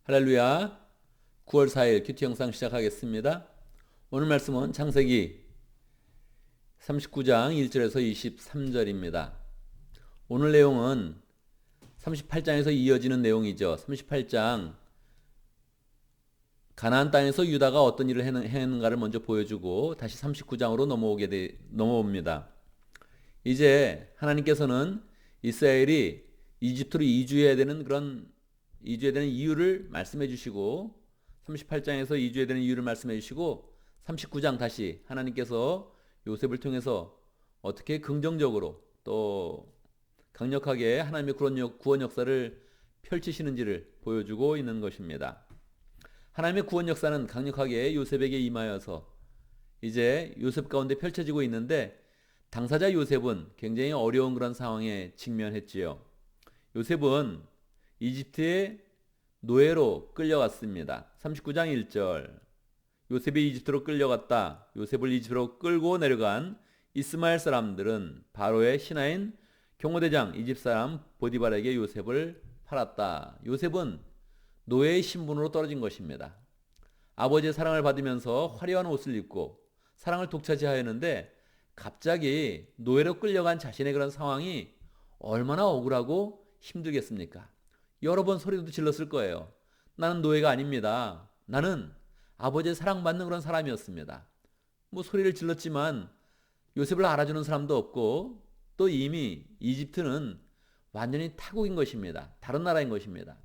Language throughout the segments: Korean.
할렐루야. 9월 4일 큐티 영상 시작하겠습니다. 오늘 말씀은 창세기 39장 1절에서 23절입니다. 오늘 내용은 38장에서 이어지는 내용이죠. 38장 가나안 땅에서 유다가 어떤 일을 행했는가를 먼저 보여주고 다시 39장으로 넘어옵니다. 이제 하나님께서는 이스라엘이 이집트로 이주해야 되는 이유를 말씀해 주시고 38장에서 이주해야 되는 이유를 말씀해 주시고 39장 다시 하나님께서 요셉을 통해서 어떻게 긍정적으로 또 강력하게 하나님의 구원 역사를 펼치시는지를 보여주고 있는 것입니다. 하나님의 구원 역사는 강력하게 요셉에게 임하여서 이제 요셉 가운데 펼쳐지고 있는데 당사자 요셉은 굉장히 어려운 그런 상황에 직면했지요. 요셉은 이집트의 노예로 끌려갔습니다. 39장 1절 요셉이 이집트로 끌려갔다. 요셉을 이집트로 끌고 내려간 이스마엘 사람들은 바로의 신하인 경호대장 이집 사람 보디발에게 요셉을 팔았다. 요셉은 노예의 신분으로 떨어진 것입니다. 아버지의 사랑을 받으면서 화려한 옷을 입고 사랑을 독차지하였는데 갑자기 노예로 끌려간 자신의 그런 상황이 얼마나 억울하고 힘들겠습니까? 여러 번 소리도 질렀을 거예요. 나는 노예가 아닙니다. 나는 아버지의 사랑받는 그런 사람이었습니다. 소리를 질렀지만 요셉을 알아주는 사람도 없고 또 이미 이집트는 완전히 타국인 것입니다. 다른 나라인 것입니다.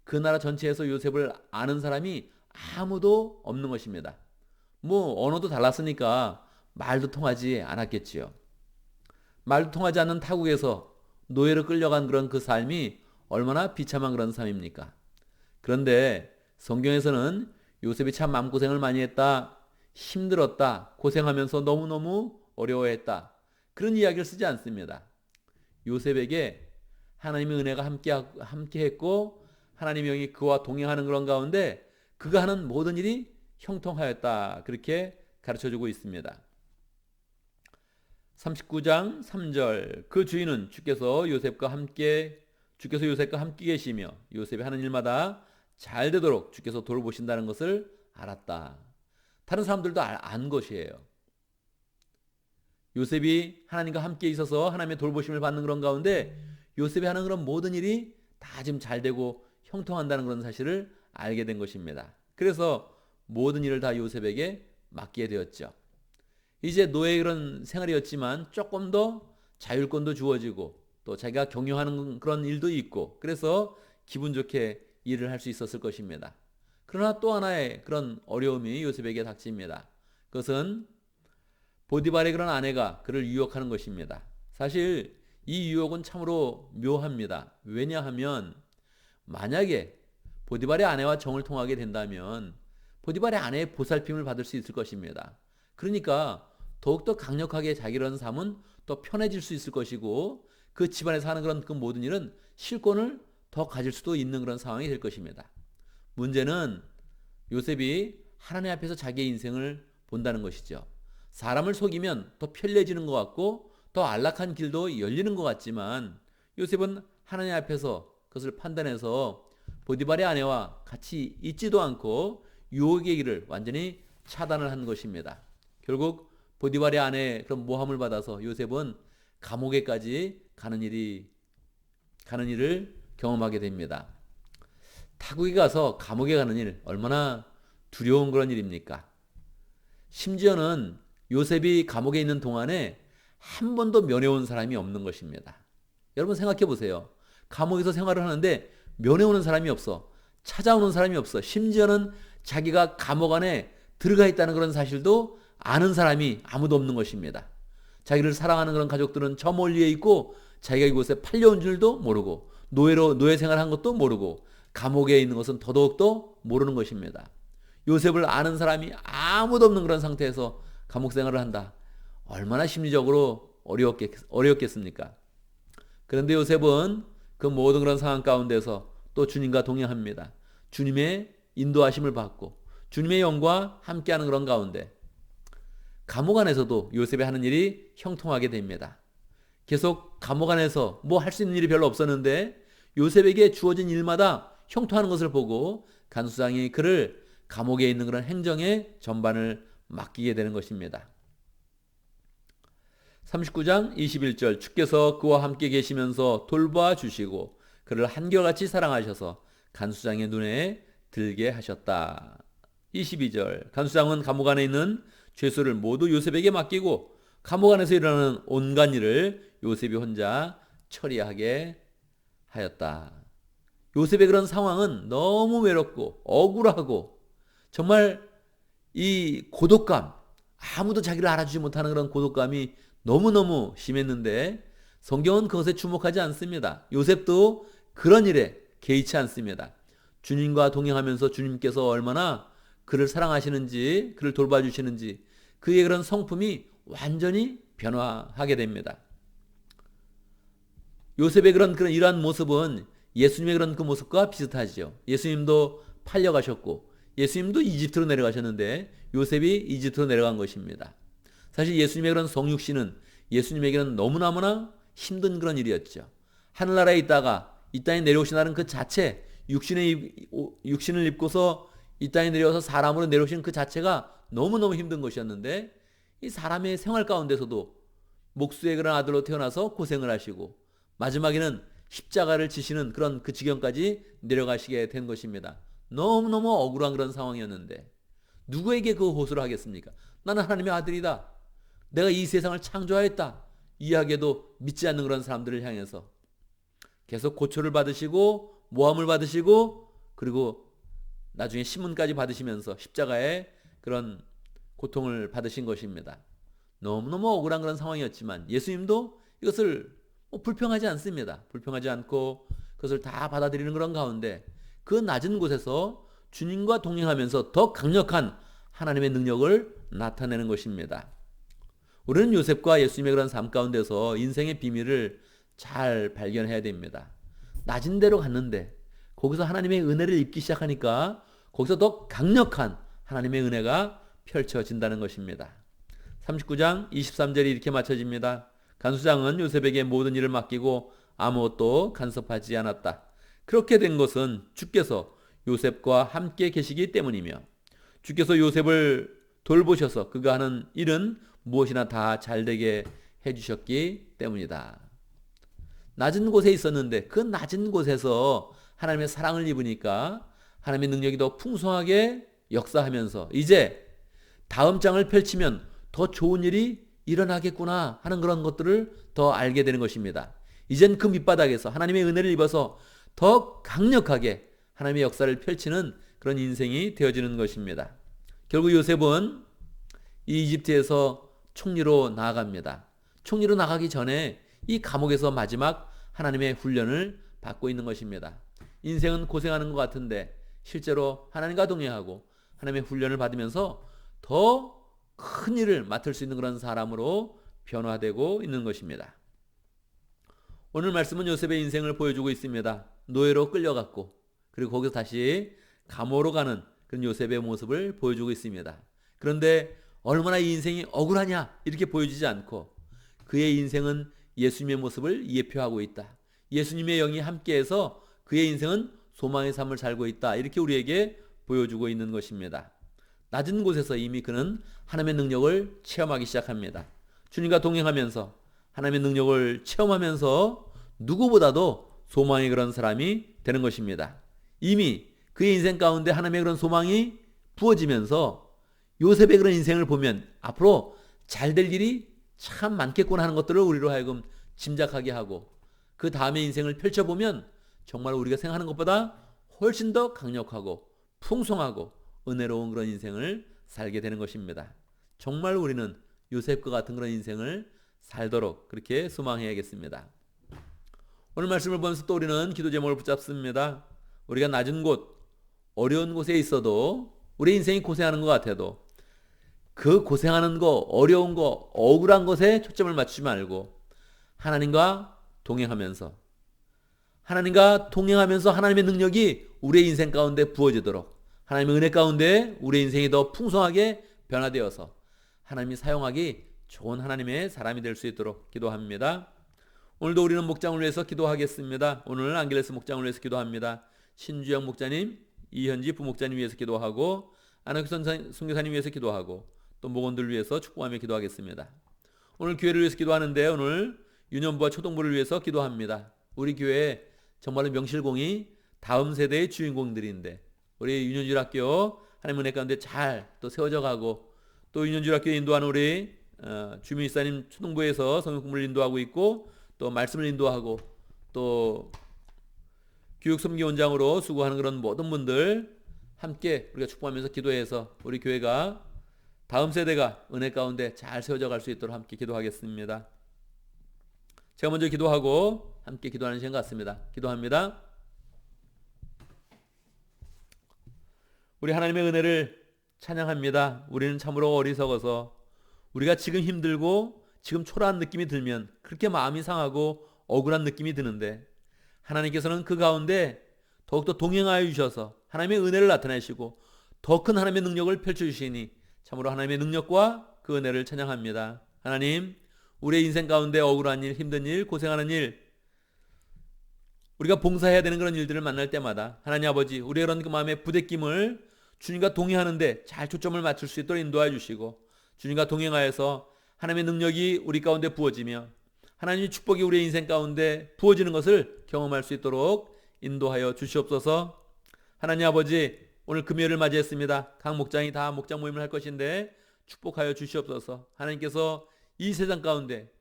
그 나라 전체에서 요셉을 아는 사람이 아무도 없는 것입니다. 언어도 달랐으니까 말도 통하지 않았겠지요. 말도 통하지 않는 타국에서 노예로 끌려간 그런 그 삶이 얼마나 비참한 그런 삶입니까? 그런데 성경에서는 요셉이 참 마음고생을 많이 했다, 힘들었다, 고생하면서 너무너무 어려워했다, 그런 이야기를 쓰지 않습니다. 요셉에게 하나님의 은혜가 함께했고 하나님의 영이 그와 동행하는 그런 가운데 그가 하는 모든 일이 형통하였다, 그렇게 가르쳐주고 있습니다. 39장 3절 그 주인은 주께서 요셉과 함께 계시며 요셉이 하는 일마다 잘 되도록 주께서 돌보신다는 것을 알았다. 다른 사람들도 안 것이에요. 요셉이 하나님과 함께 있어서 하나님의 돌보심을 받는 그런 가운데 요셉이 하는 그런 모든 일이 다 지금 잘 되고 형통한다는 그런 사실을 알게 된 것입니다. 그래서 모든 일을 다 요셉에게 맡기게 되었죠. 이제 노예의 그런 생활이었지만 조금 더 자율권도 주어지고 또 자기가 경영하는 그런 일도 있고 그래서 기분 좋게 일을 할 수 있었을 것입니다. 그러나 또 하나의 그런 어려움이 요셉에게 닥칩니다. 그것은 보디발의 그런 아내가 그를 유혹하는 것입니다. 사실 이 유혹은 참으로 묘합니다. 왜냐하면 만약에 보디발의 아내와 정을 통하게 된다면 보디발의 아내의 보살핌을 받을 수 있을 것입니다. 그러니까 더욱더 강력하게 자기라는 삶은 또 편해질 수 있을 것이고 그 집안에서 하는 그런 그 모든 일은 실권을 더 가질 수도 있는 그런 상황이 될 것입니다. 문제는 요셉이 하나님 앞에서 자기의 인생을 본다는 것이죠. 사람을 속이면 더 편리해지는 것 같고 더 안락한 길도 열리는 것 같지만 요셉은 하나님 앞에서 그것을 판단해서 보디발의 아내와 같이 있지도 않고 유혹의 길을 완전히 차단을 한 것입니다. 결국 보디발의 아내의 그런 모함을 받아서 요셉은 감옥에까지 가는 일을 경험하게 됩니다. 타국에 가서 감옥에 가는 일 얼마나 두려운 그런 일입니까? 심지어는 요셉이 감옥에 있는 동안에 한 번도 면회온 사람이 없는 것입니다. 여러분 생각해 보세요. 감옥에서 생활을 하는데 면회오는 사람이 없어. 찾아오는 사람이 없어. 심지어는 자기가 감옥 안에 들어가 있다는 그런 사실도 아는 사람이 아무도 없는 것입니다. 자기를 사랑하는 그런 가족들은 저 멀리에 있고 자기가 이곳에 팔려온 줄도 모르고 노예 생활한 것도 모르고 감옥에 있는 것은 더더욱더 모르는 것입니다. 요셉을 아는 사람이 아무도 없는 그런 상태에서 감옥 생활을 한다. 얼마나 심리적으로 어려웠겠습니까? 그런데 요셉은 그 모든 그런 상황 가운데서 또 주님과 동행합니다. 주님의 인도하심을 받고 주님의 영과 함께하는 그런 가운데 감옥 안에서도 요셉이 하는 일이 형통하게 됩니다. 계속 감옥 안에서 할 수 있는 일이 별로 없었는데 요셉에게 주어진 일마다 형통하는 것을 보고 간수장이 그를 감옥에 있는 그런 행정의 전반을 맡기게 되는 것입니다. 39장 21절 주께서 그와 함께 계시면서 돌봐 주시고 그를 한결같이 사랑하셔서 간수장의 눈에 들게 하셨다. 22절 간수장은 감옥 안에 있는 죄수를 모두 요셉에게 맡기고 감옥 안에서 일어나는 온갖 일을 요셉이 혼자 처리하게 하였다. 요셉의 그런 상황은 너무 외롭고 억울하고 정말 이 고독감, 아무도 자기를 알아주지 못하는 그런 고독감이 너무너무 심했는데 성경은 그것에 주목하지 않습니다. 요셉도 그런 일에 개의치 않습니다. 주님과 동행하면서 주님께서 얼마나 그를 사랑하시는지, 그를 돌봐주시는지 그의 그런 성품이 완전히 변화하게 됩니다. 요셉의 그런 이러한 모습은 예수님의 그런 그 모습과 비슷하죠. 예수님도 팔려가셨고 예수님도 이집트로 내려가셨는데 요셉이 이집트로 내려간 것입니다. 사실 예수님의 그런 성육신은 예수님에게는 너무나 힘든 그런 일이었죠. 하늘나라에 있다가 이 땅에 내려오시는 그 자체, 육신을 입고서 이 땅에 내려와서 사람으로 내려오시는 그 자체가 너무너무 힘든 것이었는데 이 사람의 생활 가운데서도 목수의 그런 아들로 태어나서 고생을 하시고 마지막에는 십자가를 지시는 그런 그 지경까지 내려가시게 된 것입니다. 너무너무 억울한 그런 상황이었는데 누구에게 그 호소를 하겠습니까? 나는 하나님의 아들이다. 내가 이 세상을 창조하였다. 이야기해도 믿지 않는 그런 사람들을 향해서 계속 고초를 받으시고 모함을 받으시고 그리고 나중에 신문까지 받으시면서 십자가의 그런 고통을 받으신 것입니다. 너무너무 억울한 그런 상황이었지만 예수님도 이것을 불평하지 않습니다. 불평하지 않고 그것을 다 받아들이는 그런 가운데 그 낮은 곳에서 주님과 동행하면서 더 강력한 하나님의 능력을 나타내는 것입니다. 우리는 요셉과 예수님의 그런 삶 가운데서 인생의 비밀을 잘 발견해야 됩니다. 낮은 데로 갔는데 거기서 하나님의 은혜를 입기 시작하니까 거기서 더 강력한 하나님의 은혜가 펼쳐진다는 것입니다. 39장 23절이 이렇게 맞춰집니다. 간수장은 요셉에게 모든 일을 맡기고 아무것도 간섭하지 않았다. 그렇게 된 것은 주께서 요셉과 함께 계시기 때문이며 주께서 요셉을 돌보셔서 그가 하는 일은 무엇이나 다 잘되게 해주셨기 때문이다. 낮은 곳에 있었는데 그 낮은 곳에서 하나님의 사랑을 입으니까 하나님의 능력이 더 풍성하게 역사하면서 이제 다음 장을 펼치면 더 좋은 일이 일어나겠구나 하는 그런 것들을 더 알게 되는 것입니다. 이젠 그 밑바닥에서 하나님의 은혜를 입어서 더 강력하게 하나님의 역사를 펼치는 그런 인생이 되어지는 것입니다. 결국 요셉은 이 이집트에서 총리로 나아갑니다. 총리로 나가기 전에 이 감옥에서 마지막 하나님의 훈련을 받고 있는 것입니다. 인생은 고생하는 것 같은데 실제로 하나님과 동행하고 하나님의 훈련을 받으면서 더 큰 일을 맡을 수 있는 그런 사람으로 변화되고 있는 것입니다. 오늘 말씀은 요셉의 인생을 보여주고 있습니다. 노예로 끌려갔고 그리고 거기서 다시 감옥으로 가는 그런 요셉의 모습을 보여주고 있습니다. 그런데 얼마나 이 인생이 억울하냐 이렇게 보여지지 않고 그의 인생은 예수님의 모습을 예표하고 있다. 예수님의 영이 함께해서 그의 인생은 소망의 삶을 살고 있다. 이렇게 우리에게 보여주고 있는 것입니다. 낮은 곳에서 이미 그는 하나님의 능력을 체험하기 시작합니다. 주님과 동행하면서 하나님의 능력을 체험하면서 누구보다도 소망의 그런 사람이 되는 것입니다. 이미 그의 인생 가운데 하나님의 그런 소망이 부어지면서 요셉의 그런 인생을 보면 앞으로 잘 될 일이 참 많겠구나 하는 것들을 우리로 하여금 짐작하게 하고 그 다음의 인생을 펼쳐보면 정말 우리가 생각하는 것보다 훨씬 더 강력하고 풍성하고 은혜로운 그런 인생을 살게 되는 것입니다. 정말 우리는 요셉과 같은 그런 인생을 살도록 그렇게 소망해야겠습니다. 오늘 말씀을 보면서 또 우리는 기도 제목을 붙잡습니다. 우리가 낮은 곳, 어려운 곳에 있어도 우리 인생이 고생하는 것 같아도 그 고생하는 거, 어려운 거, 억울한 것에 초점을 맞추지 말고 하나님과 동행하면서 하나님의 능력이 우리의 인생 가운데 부어지도록 하나님의 은혜 가운데 우리의 인생이 더 풍성하게 변화되어서 하나님이 사용하기 좋은 하나님의 사람이 될 수 있도록 기도합니다. 오늘도 우리는 목장을 위해서 기도하겠습니다. 오늘 안겔레스 목장을 위해서 기도합니다. 신주영 목자님, 이현지 부목자님 위해서 기도하고 안학규 선교사님 위해서 기도하고 또 목원들 위해서 축복하며 기도하겠습니다. 오늘 교회를 위해서 기도하는데 오늘 유년부와 초등부를 위해서 기도합니다. 우리 교회 정말로 명실공히 다음 세대의 주인공들인데 우리 유년주일학교 하나님 은혜 가운데 잘 또 세워져 가고 또 유년주일학교에 인도하는 우리 주민이사님 초등부에서 성경 공부를 인도하고 있고 또 말씀을 인도하고 또 교육선교원장으로 수고하는 그런 모든 분들 함께 우리가 축복하면서 기도해서 우리 교회가 다음 세대가 은혜 가운데 잘 세워져 갈 수 있도록 함께 기도하겠습니다. 제가 먼저 기도하고 함께 기도하는 시간 같습니다. 기도합니다. 우리 하나님의 은혜를 찬양합니다. 우리는 참으로 어리석어서 우리가 지금 힘들고 지금 초라한 느낌이 들면 그렇게 마음이 상하고 억울한 느낌이 드는데 하나님께서는 그 가운데 더욱더 동행하여 주셔서 하나님의 은혜를 나타내시고 더 큰 하나님의 능력을 펼쳐주시니 참으로 하나님의 능력과 그 은혜를 찬양합니다. 하나님, 우리의 인생 가운데 억울한 일, 힘든 일, 고생하는 일, 우리가 봉사해야 되는 그런 일들을 만날 때마다 하나님 아버지, 우리의 그런 그 마음의 부대낌을 주님과 동행하는데 잘 초점을 맞출 수 있도록 인도해 주시고 주님과 동행하여서 하나님의 능력이 우리 가운데 부어지며 하나님의 축복이 우리의 인생 가운데 부어지는 것을 경험할 수 있도록 인도하여 주시옵소서. 하나님 아버지, 오늘 금요일을 맞이했습니다. 각 목장이 다 목장 모임을 할 것인데 축복하여 주시옵소서. 하나님께서 이 세상 가운데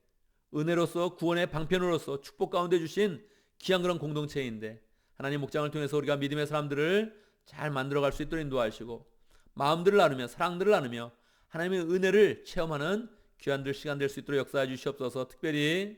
은혜로서 구원의 방편으로서 축복 가운데 주신 귀한 그런 공동체인데 하나님 목장을 통해서 우리가 믿음의 사람들을 잘 만들어갈 수 있도록 인도하시고 마음들을 나누며 사랑들을 나누며 하나님의 은혜를 체험하는 귀한 시간 될 수 있도록 역사해 주시옵소서. 특별히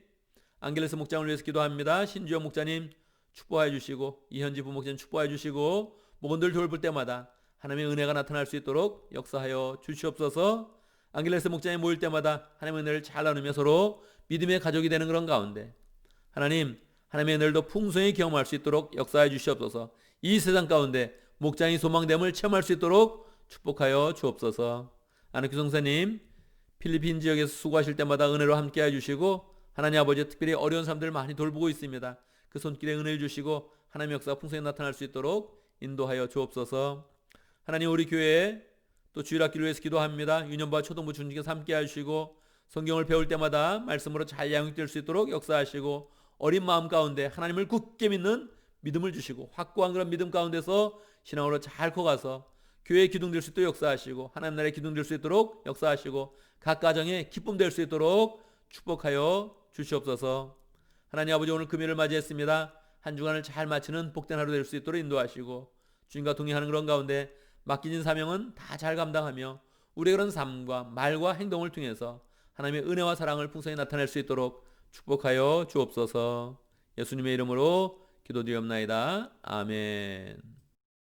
안겔레스 목장을 위해서 기도합니다. 신주영 목자님 축복해 주시고 이현지 부목자님 축복해 주시고 목원들 돌볼 때마다 하나님의 은혜가 나타날 수 있도록 역사하여 주시옵소서. 안겔레스 목장에 모일 때마다 하나님의 은혜를 잘 나누며 서로 믿음의 가족이 되는 그런 가운데 하나님의 은혜를 더 풍성히 경험할 수 있도록 역사해 주시옵소서. 이 세상 가운데 목장이 소망됨을 체험할 수 있도록 축복하여 주옵소서. 안학규 성사님 필리핀 지역에서 수고하실 때마다 은혜로 함께해 주시고 하나님 아버지 특별히 어려운 사람들을 많이 돌보고 있습니다. 그 손길에 은혜를 주시고 하나님의 역사가 풍성히 나타날 수 있도록 인도하여 주옵소서. 하나님 우리 교회에 또 주일학기를 위해서 기도합니다. 유년부와 초등부 중직에서 함께해 주시고 성경을 배울 때마다 말씀으로 잘 양육될 수 있도록 역사하시고 어린 마음 가운데 하나님을 굳게 믿는 믿음을 주시고 확고한 그런 믿음 가운데서 신앙으로 잘 커가서 교회의 기둥 될 수 있도록 역사하시고 하나님 나라의 기둥 될 수 있도록 역사하시고 각 가정에 기쁨 될 수 있도록 축복하여 주시옵소서. 하나님 아버지 오늘 금요일을 맞이했습니다. 한 주간을 잘 마치는 복된 하루 될 수 있도록 인도하시고 주님과 동행하는 그런 가운데 맡겨진 사명은 다 잘 감당하며 우리의 그런 삶과 말과 행동을 통해서 하나님의 은혜와 사랑을 풍성히 나타낼 수 있도록 축복하여 주옵소서. 예수님의 이름으로 기도드리옵나이다. 아멘.